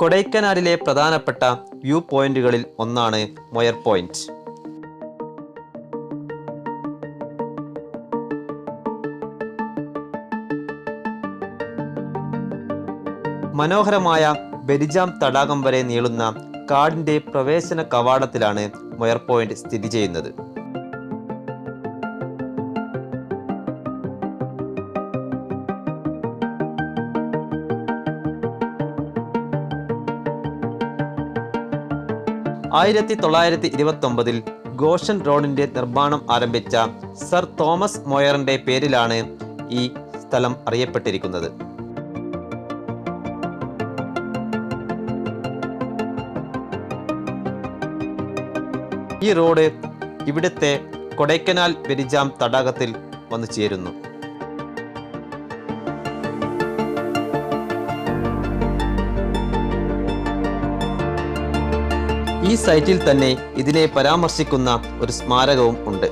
കൊടൈക്കനാലിലെ പ്രധാനപ്പെട്ട വ്യൂ പോയിന്റുകളിൽ ഒന്നാണ് മൊയർ പോയിന്റ്. മനോഹരമായ ബെരിജാം തടാകം വരെ നീളുന്ന കാടിന്റെ പ്രവേശന കവാടത്തിലാണ് മൊയർ പോയിന്റ് സ്ഥിതി ചെയ്യുന്നത്. ആയിരത്തി 1929 ഗോഷൻ റോഡിന്റെ നിർമ്മാണം ആരംഭിച്ച സർ തോമസ് മൊയറിന്റെ പേരിലാണ് ഈ സ്ഥലം അറിയപ്പെട്ടിരിക്കുന്നത്. ഈ റോഡ് ഇവിടുത്തെ കൊടൈക്കനാൽ ബെരിജാം തടാകത്തിൽ വന്നു ചേരുന്നു. ഈ സൈറ്റിൽ തന്നെ ഇതിനെ പരാമർശിക്കുന്ന ഒരു സ്മാരകവും ഉണ്ട്.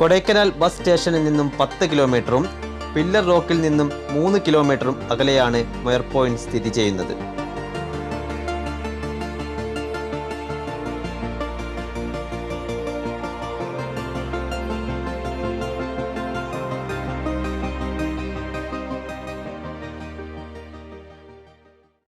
കൊടൈക്കനാൽ ബസ് സ്റ്റേഷനിൽ നിന്നും 10 കിലോമീറ്ററും പില്ലർ റോക്കിൽ നിന്നും 3 കിലോമീറ്ററും അകലെയാണ് മൊയർ പോയിന്റ് സ്ഥിതി ചെയ്യുന്നത്.